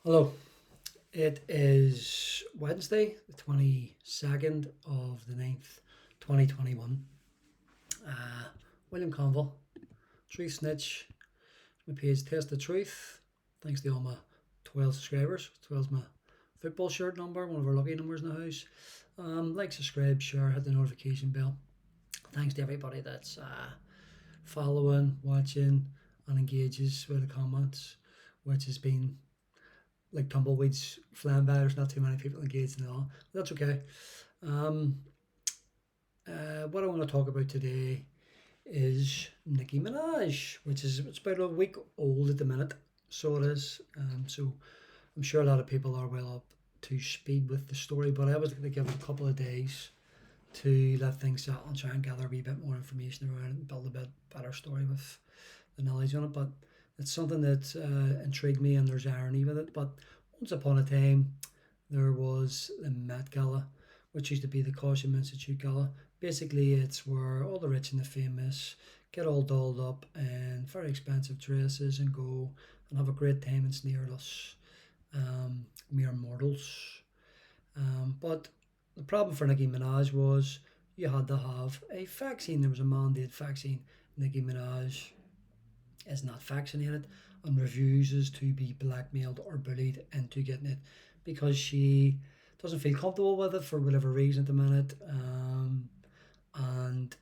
Hello, it is Wednesday, the 22nd of the ninth, 2021. Uh, William Conville, Truth Snitch, my page Test the Truth. Thanks to all my 12 subscribers. 12's my football shirt number, one of our lucky numbers in the house. Like, subscribe, share, hit the notification bell. Thanks to everybody that's following, watching, and engages with the comments, which has been like tumbleweeds flying by. There's not too many people engaged in all. But that's okay. Um, what I want to talk about today is Nicki Minaj, which is it's about a week old at the minute. So it is. So I'm sure a lot of people are well up to speed with the story, but I was going to give it a couple of days to let things settle and try and gather a wee bit more information around it and build a bit better story with the knowledge on it. But it's something that intrigued me, and there's irony with it. But once upon a time, there was the Met Gala, which used to be the Costume Institute Gala. Basically, it's where all the rich and the famous get all dolled up in very expensive dresses and go and have a great time and sneer at us, mere mortals. But the problem for Nicki Minaj was you had to have a vaccine. There was a mandate vaccine. Nicki Minaj is not vaccinated and refuses to be blackmailed or bullied into getting it because she doesn't feel comfortable with it for whatever reason at the minute. And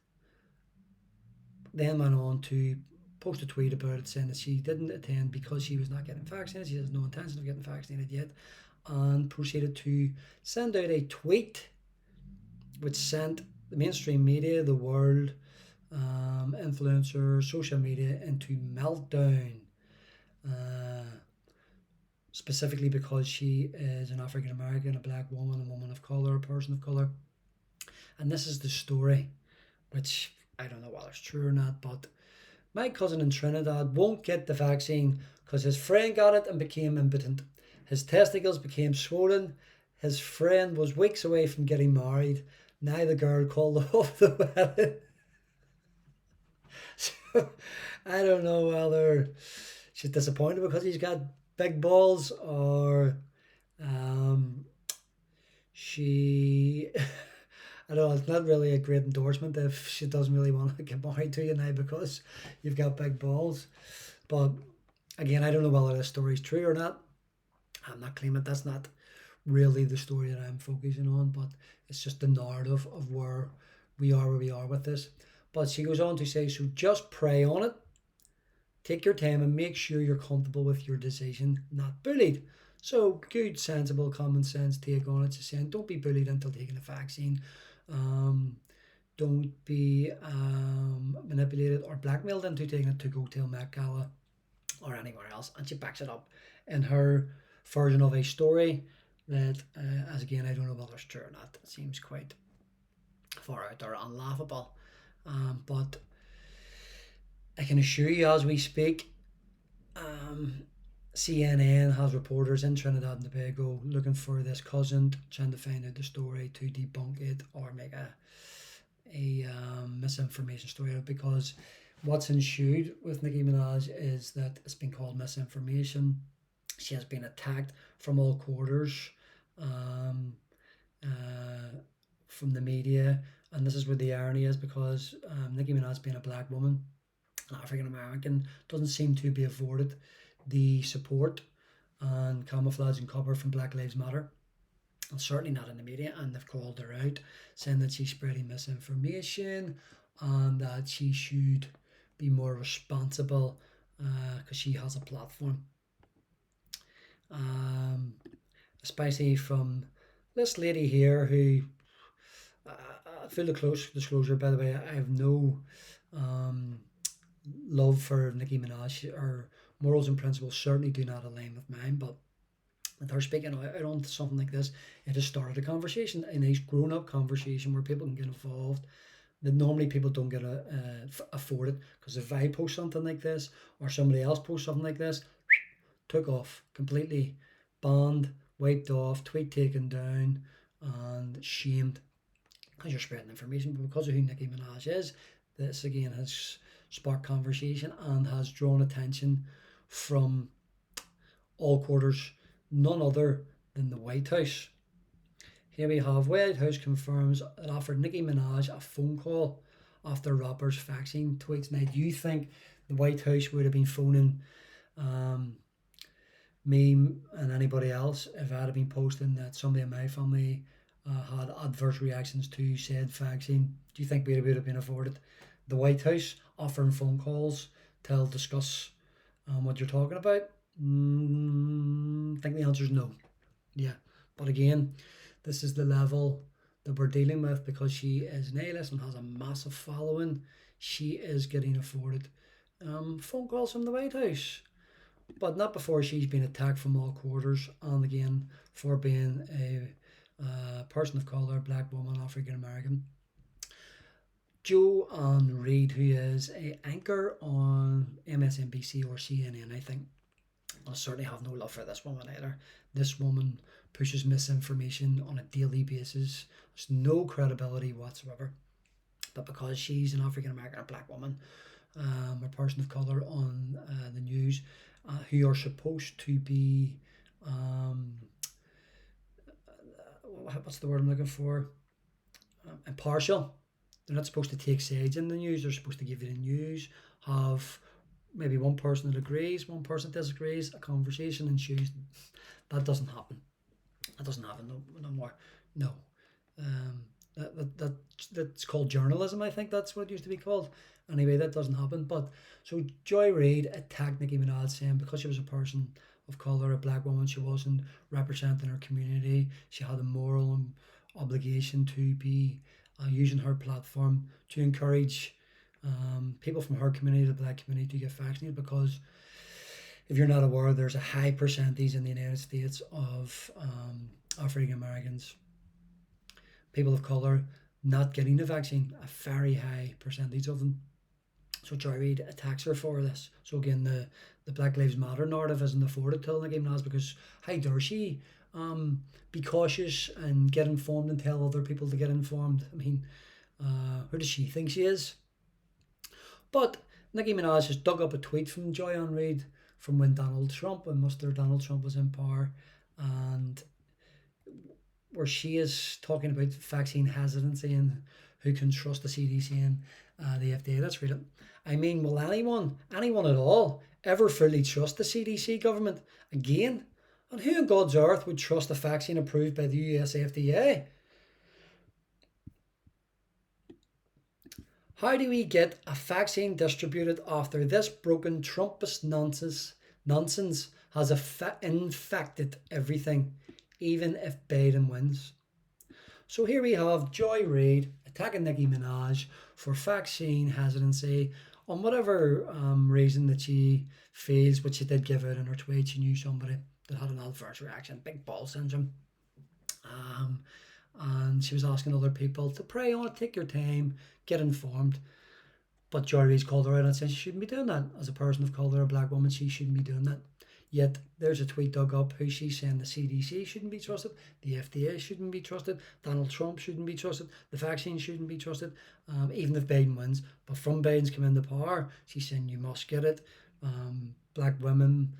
then went on to post a tweet about it saying that she didn't attend because she was not getting vaccinated. She has no intention of getting vaccinated yet, and proceeded to send out a tweet which sent the mainstream media, the world, influencers, social media into meltdown. Uh, Specifically because she is an African American, a black woman, a woman of color, a person of color. And this is the story, which I don't know whether it's true or not, but my cousin in Trinidad won't get the vaccine because his friend got it and became impotent. His testicles became swollen. His friend was weeks away from getting married. Now the girl called off the wedding. So I don't know whether she's disappointed because he's got big balls or um, she. I don't know, it's not really a great endorsement if she doesn't really want to get married to you now because you've got big balls. But again, I don't know whether this story is true or not. I'm not claiming that's not really the story that I'm focusing on, but it's just the narrative of where we are with this. But she goes on to say, so just pray on it, take your time, and make sure you're comfortable with your decision, not bullied. So, good, sensible, common sense take on it. She's saying, don't be bullied until taking a vaccine. Um, don't be manipulated or blackmailed into taking it to go to a Met Gala or anywhere else. And she backs it up in her version of a story that, as again, I don't know whether it's true or not. It seems quite far out there and laughable. But I can assure you, as we speak, um, CNN has reporters in Trinidad and Tobago looking for this cousin, trying to find out the story to debunk it or make a misinformation story out, because what's ensued with Nicki Minaj is that it's been called misinformation. She has been attacked from all quarters, um, uh, from the media, and this is where the irony is because Nicki Minaj, being a black woman, African American, doesn't seem to be afforded the support and camouflage and cover from Black Lives Matter, and certainly not in the media. And they've called her out, saying that she's spreading misinformation and that she should be more responsible because she has a platform. Um, Especially from this lady here who, full close disclosure, by the way, I have no um, love for Nicki Minaj. Her morals and principles certainly do not align with mine, but with her speaking out on something like this, it has started a conversation, a nice grown up conversation where people can get involved that normally people don't get afforded. Because if I post something like this or somebody else posts something like this, took off completely, banned, wiped off, tweet taken down, and shamed because you're spreading information. But because of who Nicki Minaj is, this again has sparked conversation and has drawn attention from all quarters none other than the White House. Here we have White House confirms it offered Nicki Minaj a phone call after rapper's vaccine tweets. Now, do you think the White House would have been phoning um, me and anybody else if I had been posting that somebody in my family had adverse reactions to said vaccine? Do you think we would have been afforded the White House offering phone calls to discuss what you're talking about? I think the answer is no. Yeah, but again, this is the level that we're dealing with because she is an A-list and has a massive following. She is getting afforded phone calls from the White House, but not before she's been attacked from all quarters, and again for being a person of color, black woman, African American. Joanne Reid, who is a anchor on MSNBC or CNN, I think. I certainly have no love for this woman either. This woman pushes misinformation on a daily basis. There's no credibility whatsoever. But because she's an African American or black woman, a person of color on the news, who are supposed to be, what's the word I'm looking for? Impartial. They're not supposed to take sides in the news. They're supposed to give you the news, have maybe one person that agrees, one person disagrees, a conversation ensues. That doesn't happen. That doesn't happen no more. No. That's called journalism. I think that's what it used to be called. Anyway, that doesn't happen. But so Joy Reid attacked Nicki Minaj, saying because she was a person of color, a black woman, she wasn't representing her community. She had a moral obligation to be using her platform to encourage people from her community, the black community, to get vaccinated, because if you're not aware, there's a high percentage in the United States of African Americans, people of colour, not getting the vaccine, a very high percentage of them. So Joy Reid attacks her for this. So again, the Black Lives Matter narrative isn't afforded to Nicki Minaj, because how dare she be cautious and get informed and tell other people to get informed? I mean, who does she think she is? But Nicki Minaj has dug up a tweet from Joanne Reid from when Donald Trump was in power, and where she is talking about vaccine hesitancy and who can trust the CDC and the FDA. Let's read it. I mean, will anyone at all, ever fully trust the CDC government again? And who on God's earth would trust a vaccine approved by the US FDA? How do we get a vaccine distributed after this broken Trumpist nonsense has infected everything, even if Biden wins? So here we have Joy Reid attacking Nicki Minaj for vaccine hesitancy on whatever reason that she feels, which she did give out in her tweet. She knew somebody that had an adverse reaction, big ball syndrome. And she was asking other people to pray on it, take your time, get informed. But Joy Reid's called her out and said she shouldn't be doing that. As a person of colour, a black woman, she shouldn't be doing that. Yet there's a tweet dug up who she's saying the CDC shouldn't be trusted, the FDA shouldn't be trusted, Donald Trump shouldn't be trusted, the vaccine shouldn't be trusted, even if Biden wins. But from Biden's come into power, she's saying you must get it. Black women,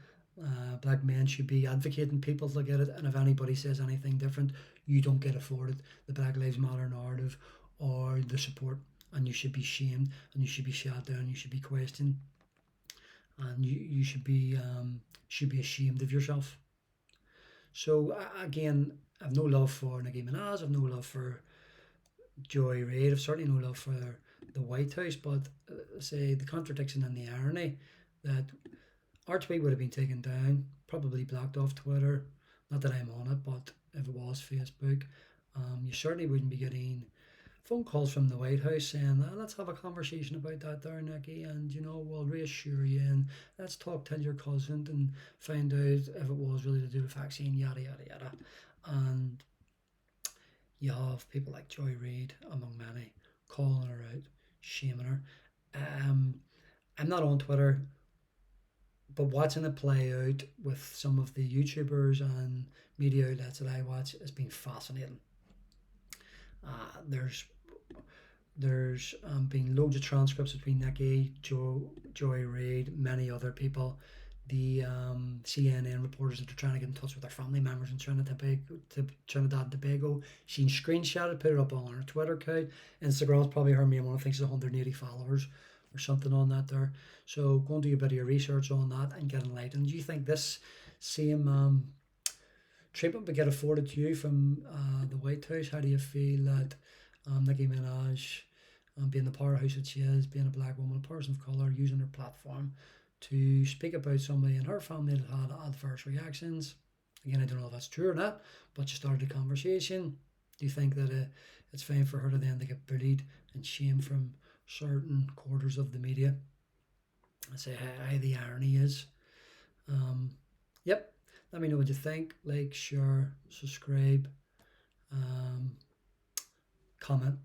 black men should be advocating people to get it, and if anybody says anything different, you don't get afforded the Black Lives Matter narrative or the support, and you should be shamed, and you should be shut down, you should be questioned, and you should be ashamed of yourself. So again, I've no love for Nicki Minaj, I've no love for Joy Reid, I've certainly no love for the White House, but say the contradiction and the irony that our tweet would have been taken down, probably blocked off Twitter. Not that I'm on it, but if it was Facebook, you certainly wouldn't be getting phone calls from the White House saying, let's have a conversation about that there, Nicki, and we'll reassure you, and let's talk to your cousin and find out if it was really to do with vaccine, yada yada yada. And you have people like Joy Reid, among many, calling her out, shaming her. I'm not on Twitter, but watching it play out with some of the YouTubers and media outlets that I watch has been fascinating. There's been loads of transcripts between Nicki, Joy Reid, many other people the CNN reporters that are trying to get in touch with their family members in Trinidad and Tobago. She screenshotted, put it up on her Twitter account. Instagram's probably her main one. I think she's 180 followers or something on that there. So go and do a bit of your research on that and get enlightened. Do you think this same treatment would get afforded to you from the White House? How do you feel that Nicki Minaj, being the powerhouse that she is, being a black woman, a person of colour, using her platform to speak about somebody in her family that had adverse reactions? Again, I don't know if that's true or not, but she started a conversation. Do you think that it's fine for her to then to get bullied and shamed from certain quarters of the media? I say how the irony is. Yep. Let me know what you think. Like, share, subscribe, comment.